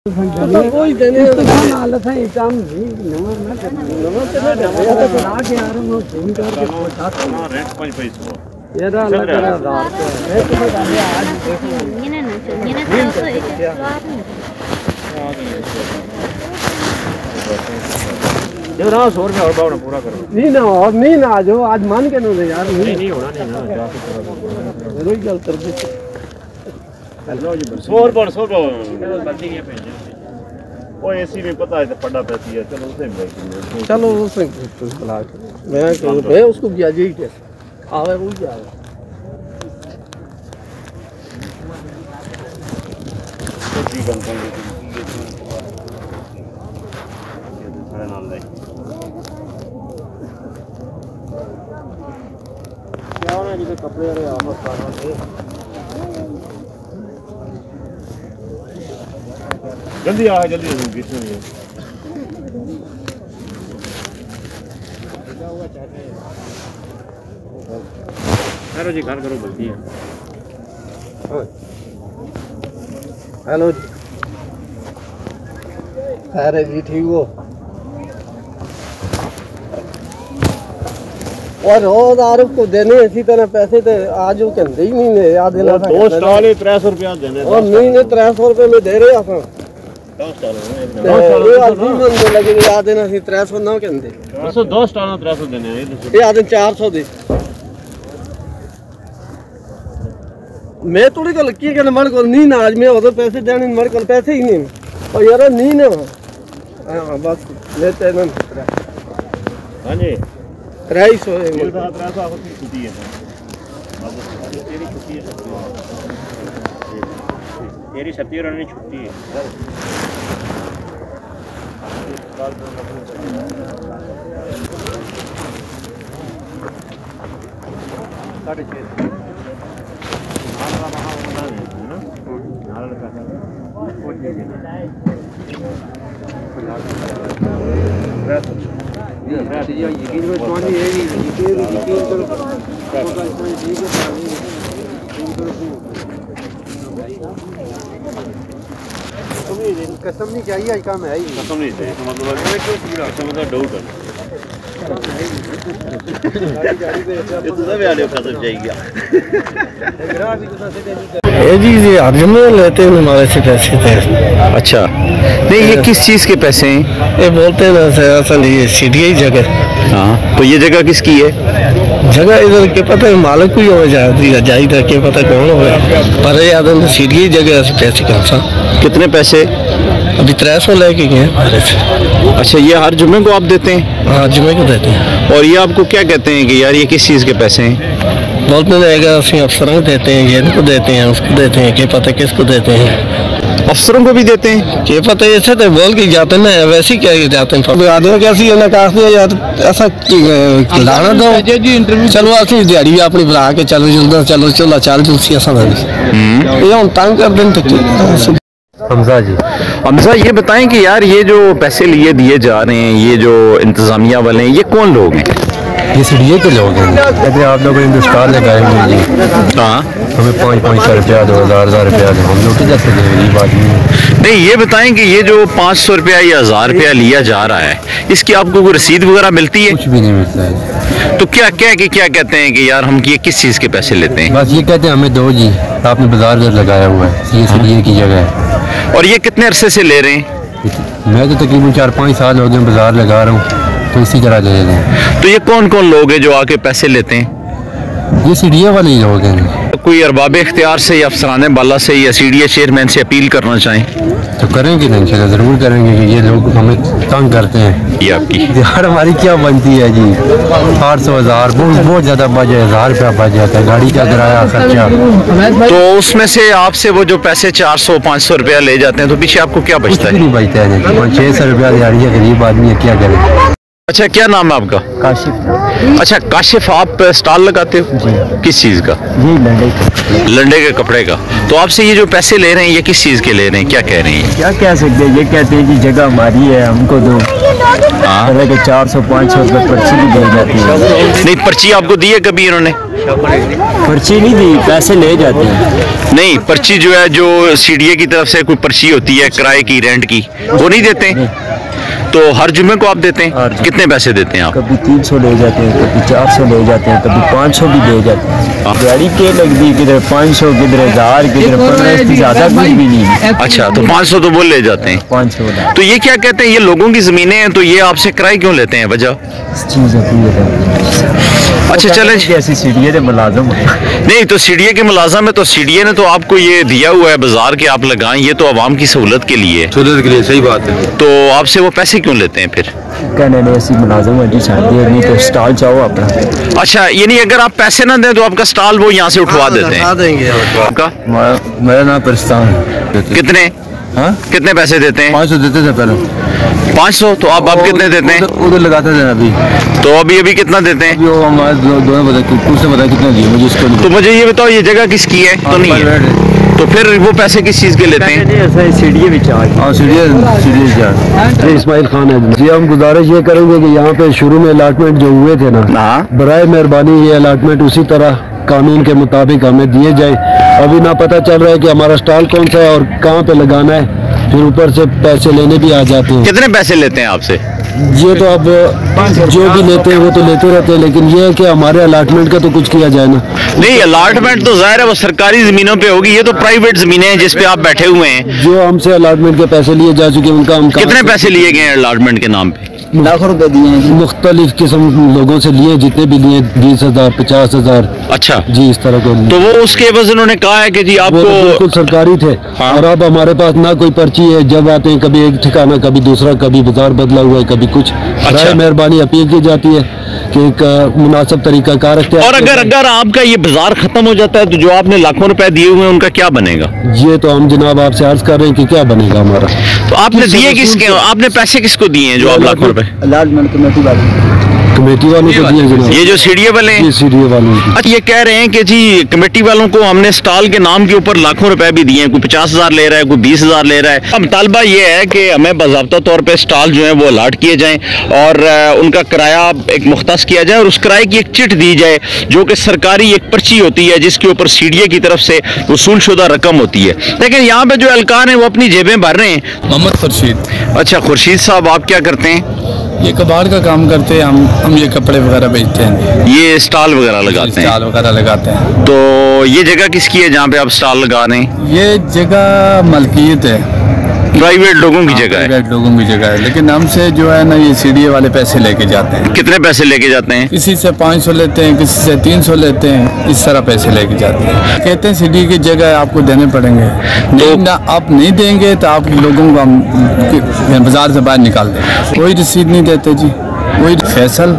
कोई देने हालत है काम नहीं नंबर ना नंबर तो ना के यार मैं फोन करके पूछाता हूं रेट 5 पैसे ये रहा लग रहा रेट में डाले आज देखो ये ना तो एक बार जो रहा 100 रुपए और बावना पूरा करो नहीं ना और नहीं ना आज आज मान के ना यार नहीं होना नहीं ना जाके जरूर चल कर दे सोर गलती नहीं है वो एसी में पता है पड़ा पैसी है चलो उससे मैं उसको किया जी कैसे आवे वो क्या क्या होना जी कपड़े वाले आपस जल्दी आ जल्दी हेलो जी घर करो बोलती है हेलो जी अरे जी ठीक हो और रोज आरोप को देने इसी तरह पैसे तो आज वो कहते ही नहीं है याद दिला 2 स्टॉल 300 रुपया देने और महीने 300 रुपए में दे रहे आप 10 स्टॉल लगे याद देना 300 ना कहते 2 स्टॉल 300 देने ये आदमी 400 दे मैं थोड़ी गल की कहना मर को नहीं ना आज मैं उधर पैसे देने मर को पैसे ही नहीं और यार नहीं ना हां बस लेते ना हां जी 300 है 300 आपकी छुट्टी है तेरी छुट्टी है तेरी 70 रन की छुट्टी है कसम नहीं चाहिए काम है कसम नहीं चाहिए मतलब डाउट है जी अर्जुन लेते हैं हमारे से पैसे थे अच्छा नहीं ये किस चीज़ के पैसे हैं ये बोलते हैं ना असल ये सीढ़ी जगह हाँ तो ये जगह किसकी है जगह इधर के पता है मालिक कोई हो जाए के पता कौन हो पर याद सीढ़ी जगह पैसे कौन सा कितने पैसे अभी 300 लेके गए अच्छा ये हर जुम्मे को आप देते हैं हाँ जुम्मे को देते हैं और ये आपको क्या कहते हैं कि यार ये किस चीज़ के पैसे हैं बोलते रहेगा अफसरों को देते हैं ये को देते हैं उसको देते हैं क्या पता किसको देते हैं अफसरों को भी देते हैं क्या पता ऐसे तो बोल के जाते हैं ना वैसे क्या जाते हैं आदमी कैसी है ना कहते हैं यार ऐसा लाना दो चलो असली दिहाड़ी अपनी बुला के चलो जल्दी चलो चलो चल दूसरी ऐसा ये हम तंग कर दें तो हमजा जी हमजा ये बताएं कि यार ये जो पैसे लिए दिए जा रहे हैं ये जो इंतजामिया वाले हैं ये कौन लोग हैं ये सीढ़ी के लोग हैं कहते आप लोगों ने स्टार लगाएंगे जी हाँ हमें 500 रुपया 2000 रुपया दो हम लोग जैसे गरीब आदमी नहीं ये बताएं कि ये जो 500 रुपया या 1000 रुपया लिया जा रहा है इसकी आपको कोई रसीद वगैरह मिलती है कुछ भी नहीं मिलता है तो क्या कहते हैं कि यार हम ये किस चीज़ के पैसे लेते हैं बस ये कहते हैं हमें दो जी आपने बाजार घर लगाया हुआ है ये सीढ़ी की जगह है और ये कितने अरसे से ले रहे हैं मैं तो तकरीबन 4-5 साल हो गए बाजार लगा रहा हूँ तो इसी तरह ले रहे हैं तो ये कौन कौन लोग हैं जो आके पैसे लेते हैं ये सीढ़िया वाले ही लोग हैं कोई अरबाब इख्तियार से या अफसराने बाला से या सीडीए चेयरमैन से अपील करना चाहें तो करेंगे ना इंशाल्लाह ज़रूर करेंगे कि ये लोग हमें तंग करते हैं ये आपकी यार हमारी क्या बनती है जी 800,000 बहुत ज़्यादा बच 1000 रुपया बच जाता है गाड़ी का किराया खर्चा तो उसमें से आपसे वो जो पैसे 400-500 रुपया ले जाते हैं तो पीछे आपको क्या बचता है नहीं बचता है 600 रुपया दिहाड़ी गरीब आदमी है क्या करें। अच्छा, क्या नाम है आपका? काशिफ। अच्छा काशिफ, आप स्टॉल लगाते हो? जी। किस चीज़ का? ये लंडे के कपड़े का। तो आपसे ये जो पैसे ले रहे हैं ये किस चीज़ के ले रहे हैं, क्या कह रहे हैं? क्या कह सकते हैं, ये कहते हैं कि जगह हमारी है, हमको दो। हाँ, 400-500 रुपये पर्ची भी दी जाती है। नहीं पर्ची आपको दी है कभी इन्होंने? पर्ची नहीं दी, पैसे ले जाते हैं। नहीं, पर्ची जो है, जो सीडीए की तरफ से कोई पर्ची होती है किराए की, रेंट की, वो नहीं देते? तो हर जुम्मे को आप देते हैं? कितने पैसे देते हैं आप? कभी 300 ले जाते हैं, कभी 400 ले जाते हैं, कभी 500 भी ले जाते हैं। गाड़ी के लग दी, किधर 500, किधर 1000, किधर 15, इससे ज्यादा कुछ भी नहीं है। अच्छा, तो 500 तो वो ले जाते हैं। 500। तो ये क्या कहते हैं, ये लोगों की जमीनें हैं तो ये आपसे किराए क्यों लेते हैं, वजह? चीज अच्छा चले, ऐसी सीढ़ी है मुलाजम। नहीं तो सीडीए के मुलाजम है, तो सीडीए ने तो आपको ये दिया हुआ है बाजार के आप लगाएं, ये तो आवाम की सहूलत के लिए। सहूलत के लिए, सही बात है। तो आपसे वो पैसे क्यों लेते हैं फिर? कहने ने ऐसी मुलाजम है जी, शादी नहीं तो स्टॉल चाहो अपना। अच्छा, यानी अगर आप पैसे ना दें तो आपका स्टॉल वो यहाँ से उठवा देते हैं? देंगे आपका मेरा नाम परिस्तान है। कितने? हाँ, कितने पैसे देते हैं? 500 देते थे पहले। 500? तो आप कितने देते हैं? उधर लगाते थे अभी। तो अभी कितना देते हैं? वो हमारे दोनों पता कितने दिए मुझे इसको। तो मुझे ये बताओ, ये जगह किसकी है? तो नहीं है, तो फिर वो पैसे किस चीज़ के लेते हैं? सीढ़ी इस्माइल खान है जी। हम गुजारिश ये करेंगे कि यहाँ पे शुरू में अलाटमेंट जो हुए थे ना, बराए मेहरबानी ये अलाटमेंट उसी तरह कानून के मुताबिक हमें दिए जाए। अभी ना पता चल रहा है कि हमारा स्टॉल कौन सा है और कहाँ पे लगाना है, फिर ऊपर से पैसे लेने भी आ जाते हैं। कितने पैसे लेते हैं आपसे? ये तो अब जो भी लेते हैं वो तो लेते रहते हैं, लेकिन ये है कि हमारे अलाटमेंट का तो कुछ किया जाए ना। नहीं, अलाटमेंट तो जाहिर है वो सरकारी जमीनों पे होगी, ये तो प्राइवेट जमीनें हैं जिस पे आप बैठे हुए हैं। जो हमसे अलाटमेंट के पैसे लिए जा चुके हैं उनका हम कितने पैसे लिए गए हैं अलाटमेंट के नाम पे? लाखों रुपए दिए हैं। मुख्तलिफ किस्म लोगों से लिए, जितने भी लिए 20,000, 50,000। अच्छा जी, इस तरह को। तो वो उसके एवज उन्होंने कहा है कि जी वो तो आपको बिल्कुल सरकारी थे। हाँ। और अब हमारे पास ना कोई पर्ची है, जब आते हैं कभी एक ठिकाना, कभी दूसरा, कभी बाजार बदला हुआ है, कभी कुछ। राय मेहरबानी अपील की जाती है कि एक मुनासिब तरीका कार रखते हैं। और अगर आपका ये बाजार खत्म हो जाता है तो जो आपने लाखों रुपए दिए हुए हैं उनका क्या बनेगा? ये तो हम जनाब आपसे अर्ज कर रहे हैं कि क्या बनेगा हमारा। तो आपने दिए किसके, आपने पैसे किसको दिए हैं जो आप लाखों रुपए? अलाटमेंट कमेटी वालों को दिए जनाब। ये जो सीडीए वाले हैं? सीडीए वालों को। अच्छा, ये कह रहे हैं कि जी कमेटी वालों को हमने स्टॉल के नाम के ऊपर लाखों रुपए भी दिए हैं, कोई 50,000 ले रहा है, कोई 20,000 ले रहा है। अब मुतालबा ये है कि हमें बाज़ाब्ता तौर पे स्टॉल जो है वो अलाट किए जाएं और उनका किराया एक मुख्तस किया जाए और उस किराए की एक चिट दी जाए जो कि सरकारी एक पर्ची होती है जिसके ऊपर सीडीए की तरफ से वसूल शुदा रकम होती है। लेकिन यहाँ पे जो एहलकार हैं वो अपनी जेबें भर रहे हैं। मोहम्मद खुर्शीद। अच्छा खुर्शीद साहब, आप क्या करते हैं? ये कबाड़ का काम करते हैं, हम ये कपड़े वगैरह बेचते हैं, ये स्टॉल वगैरह लगाते हैं? स्टॉल वगैरह लगाते हैं। तो ये जगह किसकी है जहाँ पे आप स्टॉल लगा रहे हैं? ये जगह मलकियत है, प्राइवेट लोगों की जगह है? प्राइवेट लोगों की जगह है, लेकिन हमसे जो है ना ये सीडीए वाले पैसे लेके जाते हैं। कितने पैसे लेके जाते हैं? किसी से 500 लेते हैं, किसी से 300 लेते हैं, इस तरह पैसे लेके जाते हैं। कहते हैं सीडीए की जगह आपको देने पड़ेंगे, नहीं ना आप नहीं देंगे तो आप लोगों को हम बाजार से बाहर निकाल देंगे। कोई रसीद नहीं देते जी। कोई फैसल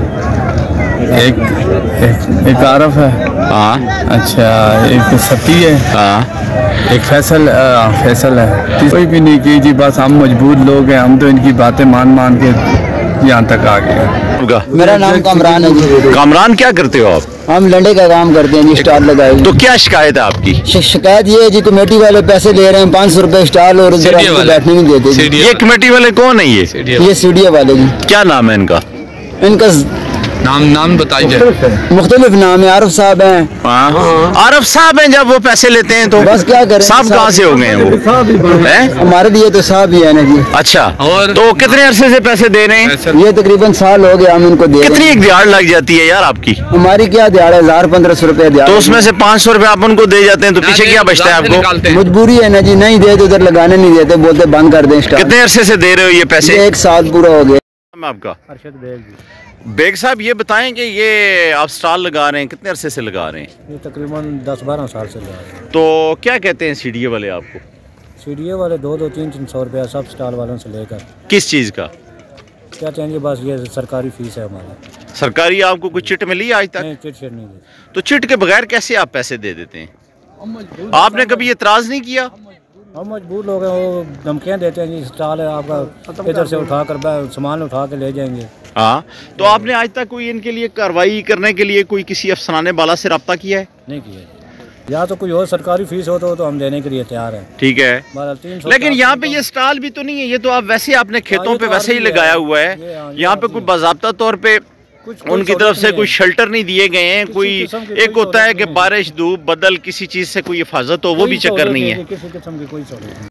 एक आरफ है। हाँ। अच्छा, एक सती है। हाँ। एक फैसल है। कोई भी नहीं की जी, बस हम मजबूर लोग हैं, हम तो इनकी बातें मान के यहाँ तक आ गए। मेरा नाम कामरान है जी। कामरान, क्या करते हो आप? हम लंडे का काम करते हैं जी, स्टॉल लगाए। तो क्या शिकायत है आपकी? शिकायत ये है जी, कमेटी वाले पैसे ले रहे हैं 500 रुपए स्टॉल और उधर हमको बैठने नहीं देते जी। ये कमेटी वाले कौन है? ये सीडीए वाले जी। क्या नाम है इनका? इनका नाम बताइए। मुख्तलिफ नाम है। आरिफ साहब हैं। आरिफ साहब हैं। जब वो पैसे लेते हैं तो बस क्या करें, साहब कहाँ से हो गए हैं वो? हैं? हमारे लिए तो साहब ही है ना जी। अच्छा, और तो कितने अरसे से पैसे दे रहे हैं? ये तकरीबन साल हो गया हम इनको दे रहे हैं। कितनी एक दिहाड़ लग जाती है यार आपकी? हमारी क्या दिहाड़ है, 1000-1500 रुपए दिहाड़। तो उसमें से 500 रुपए आप उनको दे जाते हैं, तो पीछे क्या बचता है आपको? मजबूरी है ना जी, नहीं दे तो उधर लगाने नहीं देते, बोलते बंद कर दें स्टॉल। कितने अरसे से दे रहे हो ये पैसे? 1 साल पूरा हो गया। आपका? अरशद बेग साहब, ये बताएं कि ये आप स्टॉल लगा रहे हैं, कितने अरसे से लगा रहे हैं? ये तकरीबन 10-12 साल से लगा रहे हैं। तो क्या कहते हैं सीडीए वाले आपको? सीडीए वाले 2-300 रुपया सब स्टॉल वालों से लेकर। किस चीज़ का? क्या चाहेंगे, बस ये सरकारी फीस है हमारी। सरकारी आपको कोई चिट मिली है आज तक? नहीं, चिट नहीं दी। तो चिट के बगैर कैसे आप पैसे दे देते हैं? आपने कभी एतराज़ नहीं किया? हम मजबूर लोग हैं, वो धमकियाँ देते हैं जी स्टॉल है आपका, इधर से उठा कर सामान उठा के ले जाएंगे। हाँ, तो आपने आज तक कोई इनके लिए कार्रवाई करने के लिए कोई किसी अफसराने बाला से रब्ता किया है? नहीं किया, या तो कोई और सरकारी फीस हो तो हम देने के लिए तैयार हैं। ठीक है, 300 लेकिन यहाँ पे ये स्टॉल भी तो नहीं है, ये तो आप वैसे आपने खेतों पे वैसे ही लगाया हुआ है। यहाँ पे कोई बाज़ाब्ता तौर पे उनकी तरफ से कोई शेल्टर नहीं दिए गए हैं, कोई एक होता है कि बारिश धूप बदल किसी चीज़ से कोई हिफाजत हो, वो भी चक्कर नहीं है। किसी किस्म की कोई सहूलियत नहीं।